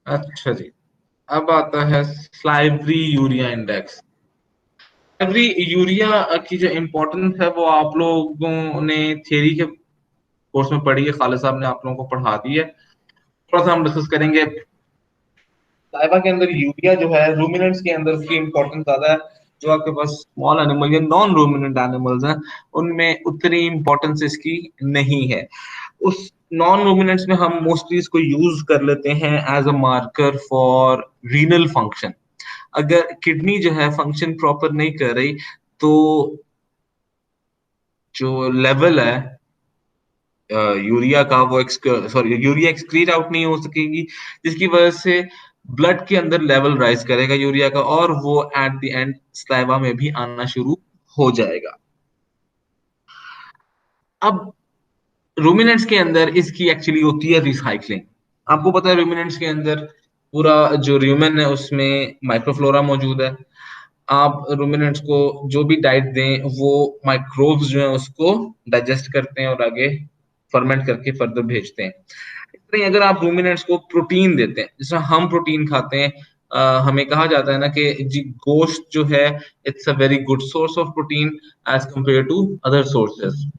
अच्छा जी, अब आता है salivary urea index. Salivary urea की जो इम्पोर्टेंस है वो आप लोगों ने थियरी के कोर्स में पढ़ी है, खालिद साहब ने आप लोगों को पढ़ा दी है। थोड़ा सा हम डिस्कस करेंगे। साइबा के अंदर यूरिया जो है, रूमिनेंट्स के अंदर उसकी इंपॉर्टेंस ज्यादा है। जो आपके पास स्मॉल एनिमल या नॉन रूमिनेंट एनिमल्स हैं, उनमें उतनी इंपॉर्टेंस इसकी नहीं है। उस नॉन रूमिनेंट्स में हम मोस्टली इसको यूज कर लेते हैं as a marker for renal function. अगर किडनी जो है फंक्शन प्रॉपर नहीं कर रही, तो जो लेवल है यूरिया का, वो सॉरी यूरिया एक्सक्रीट आउट नहीं हो सकेगी, जिसकी वजह से ब्लड के अंदर लेवल राइज करेगा यूरिया का, और वो एट द एंड स्लाइवा में भी आना शुरू हो जाएगा। अब रूमिनेंट्स के अंदर इसकी एक्चुअली होती है रिसाइकलिंग। आपको पता है रूमिनेंट्स के अंदर पूरा जो र्यूमन है उसमें माइक्रोफ्लोरा मौजूद है। आप रूमिनेंट्स को जो भी डाइट दें, वो माइक्रोब्स जो है उसको डाइजेस्ट करते हैं और आगे फर्मेंट करके फर्दर भेजते हैं। नहीं, अगर आप रूमिनेंट्स को प्रोटीन देते हैं, जैसे हम प्रोटीन खाते हैं, हमें कहा जाता है ना कि जी गोश्त जो है it's a very good source of protein as compare to other sources.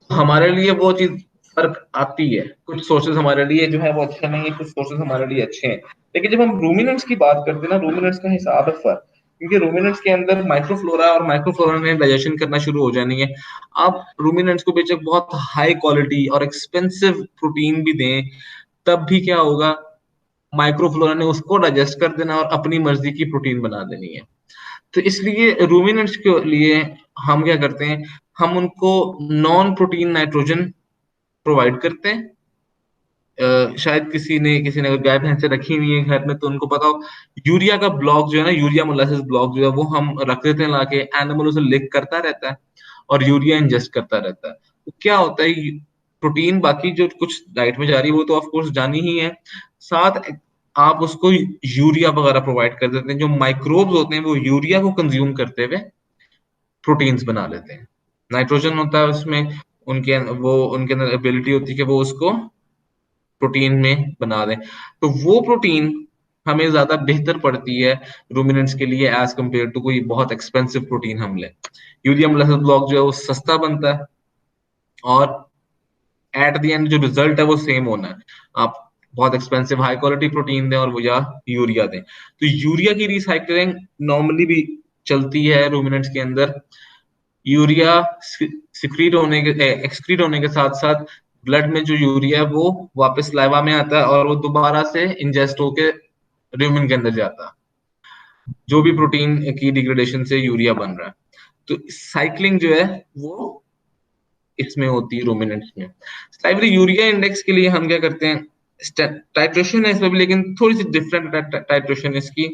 हमारे लिए वो चीज फर्क आती है, कुछ सोर्सेज हमारे लिए जो है वो अच्छे नहीं है, कुछ सोर्सेज हमारे लिए अच्छे हैं। लेकिन जब हम रूमिनेंट्स की बात करते हैं ना, रूमिनेंट्स का हिसाब है फर्क, क्योंकि रूमिनेंट्स के अंदर माइक्रोफ्लोरा और माइक्रोफ्लोरा ने डाइजेशन करना शुरू हो जानी है। आप रूमिनेंट्स को बेशक बहुत हाई क्वालिटी और एक्सपेंसिव प्रोटीन भी दें, तब भी क्या होगा, माइक्रोफ्लोरा ने उसको डाइजेस्ट कर देना और अपनी मर्जी की प्रोटीन बना देनी है। तो इसलिए रूमिनेंट्स के लिए हम क्या करते हैं, हम उनको नॉन प्रोटीन नाइट्रोजन प्रोवाइड करते हैं। शायद किसी ने अगर गाय भैंसे रखी हुई है घर में, तो उनको पता हो यूरिया का ब्लॉक जो है ना, यूरिया मोलासिस ब्लॉक जो है, वो हम रख देते हैं लाके, एनिमल उसे लिक करता रहता है और यूरिया इंजेस्ट करता रहता है। तो क्या होता है, प्रोटीन बाकी जो कुछ डाइट में जा रही है वो तो ऑफ कोर्स जानी ही है, साथ आप उसको यूरिया वगैरह प्रोवाइड कर देते हैं। जो माइक्रोब्स होते हैं वो यूरिया को कंज्यूम करते हुए प्रोटीन्स बना लेते हैं। नाइट्रोजन होता है उसमें, उनके अंदर एबिलिटी होती है कि वो उसको प्रोटीन में बना दें। तो वो प्रोटीन हमें ज्यादा बेहतर पड़ती है रूमिनेंट्स के लिए एज कंपेयर टू कोई बहुत एक्सपेंसिव प्रोटीन हम लें। यूरिया मोलासिस ब्लॉक जो है वो सस्ता बनता है, और एट द एंड जो रिजल्ट है वो सेम होना है। आप बहुत एक्सपेंसिव हाई क्वालिटी प्रोटीन दें और वो या यूरिया दें। तो यूरिया की रिसाइकलिंग नॉर्मली भी चलती है रूमिनेंट्स के अंदर। यूरिया सिक्रीट होने के एक्सक्रीट होने के साथ साथ ब्लड में जो यूरिया है वो वापस लाइवा में आता है, और वो दोबारा से इंजेस्ट होके र्यूमन के अंदर जाता है, जो भी प्रोटीन की डिग्रेडेशन से यूरिया बन रहा है। तो साइक्लिंग जो है वो इसमें होती है रूमिनेंट्स में। स्लाइवरी यूरिया इंडेक्स के लिए हम क्या करते हैं, टाइट्रेशन है इसमें भी, लेकिन थोड़ी सी डिफरेंट टाइट्रेशन इसकी।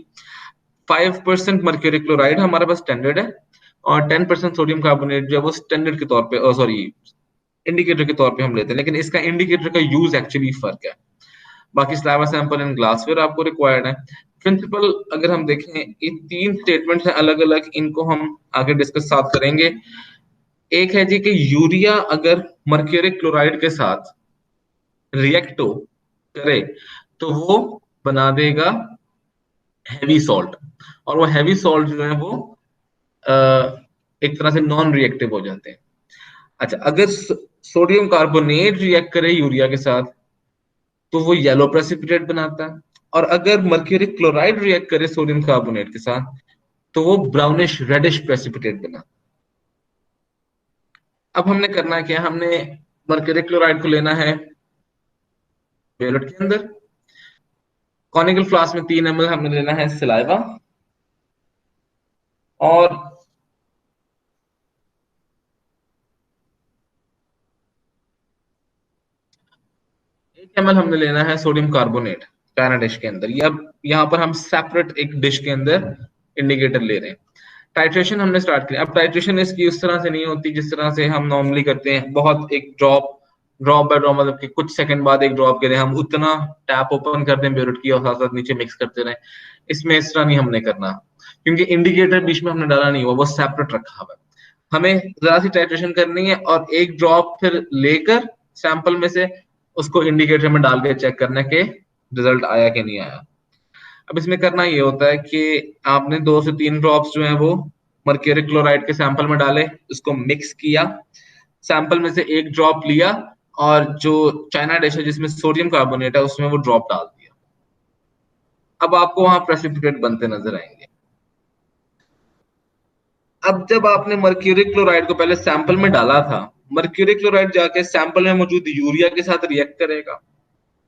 5% मर्क्यूरी क्लोराइड हमारे पास स्टैंडर्ड है, और 10% सोडियम कार्बोनेट जो है वो स्टैंडर्ड के तौर पे, सॉरी इंडिकेटर के तौर पे हम लेते हैं। लेकिन इसका इंडिकेटर का यूज एक्चुअली फर्क है। बाकी स्लाइवा सैंपल एंड ग्लासवेयर आपको रिक्वायर्ड है। प्रिंसिपल अगर हम देखें, ये 3 स्टेटमेंट्स हैं अलग अलग, इनको हम आगे डिस्कस साथ करेंगे। एक है जी कि यूरिया अगर मर्क्यूरी क्लोराइड के साथ रिएक्ट हो करे, तो वो बना देगा हैवी सॉल्ट, और वो हैवी सॉल्ट जो है वो अ, एक तरह से नॉन रिएक्टिव हो जाते हैं। अच्छा, अगर सोडियम कार्बोनेट रिएक्ट करे यूरिया के साथ, तो वो येलो प्रेसिपिटेट बनाता है। और अगर मर्क्यूरी क्लोराइड रिएक्ट करे सोडियम कार्बोनेट के साथ, तो वो ब्राउनिश रेडिश प्रेसिपिटेट बनाता है। अब हमने करना क्या, हमने मर्क्यूरी क्लोराइड को लेना है वेलोट के अंदर, कॉनिकल फ्लास्क में 3 ml हमने लेना है सिलाइवा, और 1 ml हमने लेना है सोडियम कार्बोनेट पैरा डिश के अंदर। या यहाँ पर हम सेपरेट एक डिश के अंदर इंडिकेटर ले रहे हैं। टाइट्रेशन हमने स्टार्ट किया। अब टाइट्रेशन इसकी उस तरह से नहीं होती जिस तरह से हम नॉर्मली करते हैं, बहुत एक ड्रॉप ड्रॉप बाय ड्रॉप, मतलब कि कुछ सेकंड बाद एक ड्रॉप करें, हम उतना टैप ओपन कर दें ब्यूरेट की और साथ साथ नीचे मिक्स करते रहें। इसमें इस तरह नहीं हमने करना, क्योंकि इंडिकेटर बीच में हमने डाला नहीं हुआ, वो सेपरेट रखा हुआ है। हमें जरा सी टाइट्रेशन करनी है और एक ड्रॉप फिर लेकर सैंपल में से उसको इंडिकेटर में डाल के चेक करना कि रिजल्ट आया कि नहीं आया। अब इसमें करना ये होता है कि आपने 2 से 3 ड्रॉप्स जो है वो मर्क्यूरी क्लोराइड के सैंपल में डाले, उसको मिक्स किया, सैंपल में से एक ड्रॉप लिया और जो चाइना डिश है जिसमें सोडियम कार्बोनेट है उसमें वो ड्रॉप डाल दिया। अब आपको वहां प्रेसिपिटेट बनते नजर आएंगे। अब जब आपने मर्क्यूरी क्लोराइड को पहले सैंपल में डाला था, मर्क्यूरी क्लोराइड जाके सैंपल में मौजूद यूरिया के साथ रिएक्ट करेगा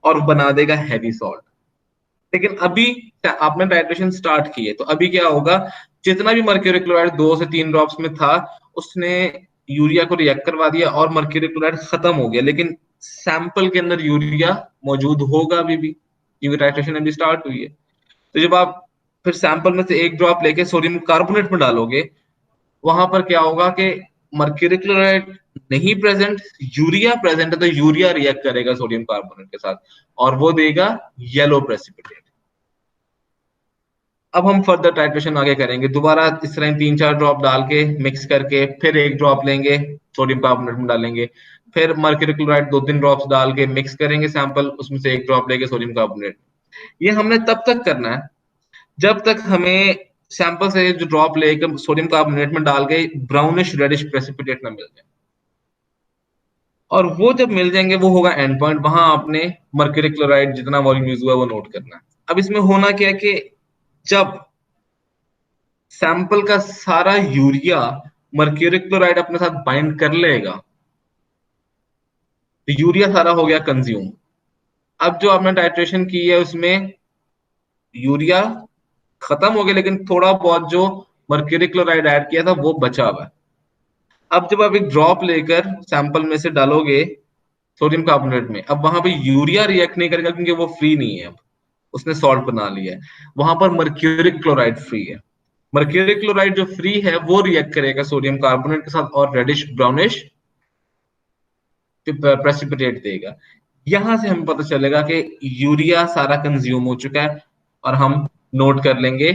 और बना देगा हैवी सॉल्ट। लेकिन अभी आपने टाइट्रेशन स्टार्ट की है, तो अभी क्या होगा, जितना भी मर्क्यूरी क्लोराइड 2 से 3 ड्रॉप्स में था उसने यूरिया को रिएक्ट करवा दिया और मर्क्यूरी क्लोराइड खत्म हो गया, लेकिन सैंपल के अंदर यूरिया मौजूद होगा अभी भी, क्योंकि टाइट्रेशन अभी स्टार्ट हुई है। तो जब आप फिर सैंपल में से एक ड्रॉप लेके सोडियम कार्बोनेट में डालोगे, वहां पर क्या होगा कि मर्क्यूरी क्लोराइड नहीं प्रेजेंट, यूरिया प्रेजेंट है, तो यूरिया रिएक्ट करेगा सोडियम कार्बोनेट के साथ और वो देगा येलो प्रेसिपिटेट। अब हम फर्दर टाइट्रेशन आगे करेंगे, दोबारा इस तरह 3-4 ड्रॉप डाल के मिक्स करके फिर एक ड्रॉप लेंगे, सोडियम कार्बोनेट में डालेंगे, फिर मर्क्यूरी क्लोराइड 2-3 ड्रॉप्स डाल के मिक्स करेंगे सैंपल, उसमें से एक ड्रॉप लेके सोडियम कार्बोनेट। ये हमने तब तक करना है जब तक हमें सैंपल से जो ड्रॉप लेकर सोडियम कार्बोनेट में डाल के ब्राउनिश रेडिश प्रेसिपिटेट ना मिल जाए। और वो जब मिल जाएंगे वो होगा एंड पॉइंट, वहां आपने मर्क्यूरी क्लोराइड जितना वॉल्यूम यूज हुआ वो नोट करना है। अब इसमें होना क्या है कि जब सैंपल का सारा यूरिया मर्क्यूरी क्लोराइड अपने साथ बाइंड कर लेगा, तो यूरिया सारा हो गया कंज्यूम। अब जो आपने टाइट्रेशन की है उसमें यूरिया खत्म हो गया, लेकिन थोड़ा बहुत जो मर्क्यूरी क्लोराइड ऐड किया था वो बचा हुआ है। अब जब आप एक ड्रॉप लेकर सैंपल में से डालोगे सोडियम कार्बोनेट में, अब वहां पे यूरिया रिएक्ट नहीं करेगा क्योंकि वो फ्री नहीं है, अब उसने सॉल्ट बना लिया है। वहां पर मर्क्यूरिक क्लोराइड फ्री है। मर्क्यूरी क्लोराइड जो फ्री है वो रिएक्ट करेगा सोडियम कार्बोनेट के साथ और रेडिश ब्राउनिश प्रेसिपिटेट देगा। यहां से हमें पता चलेगा कि यूरिया सारा कंज्यूम हो चुका है और हम नोट कर लेंगे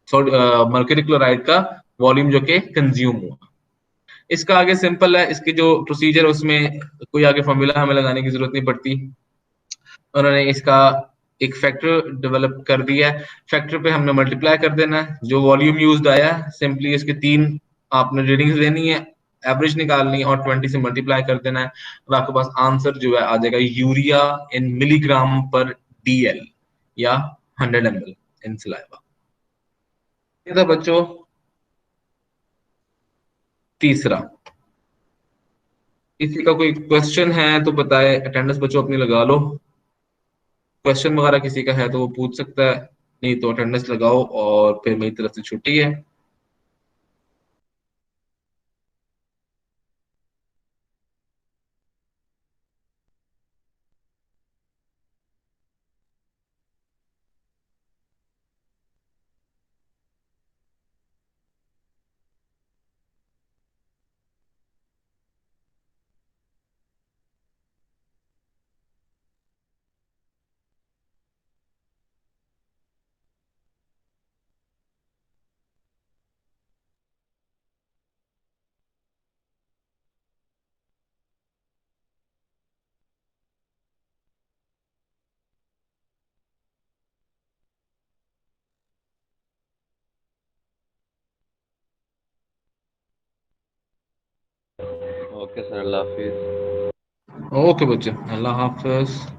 मर्क्यूरी क्लोराइड का वॉल्यूम जो कि कंज्यूम हुआ। इसका आगे सिंपल है, इसकी जो प्रोसीजर उसमें कोई आगे फॉर्मूला हमें लगाने की जरूरत नहीं पड़ती। उन्होंने इसका एक फैक्टर डेवलप कर दिया है, फैक्टर पे हमने मल्टीप्लाई कर देना है, जो वॉल्यूम यूज्ड आया सिंपली इसके 3 आपने रीडिंग्स लेनी है, एवरेज निकालनी है और 20 से मल्टीप्लाई कर देना है और आपके पास आंसर जो है आ जाएगा यूरिया इन मिलीग्राम पर डीएल या 100 ml इन सलाइवा। ये था बच्चों तीसरा। किसी का कोई क्वेश्चन है तो बताए, अटेंडेंस बच्चों अपनी लगा लो, क्वेश्चन वगैरह किसी का है तो वो पूछ सकता है, नहीं तो अटेंडेंस लगाओ और फिर मेरी तरफ से छुट्टी है। ओके सर, अल्लाह हाफिज। ओके बच्चे, अल्लाह हाफिज।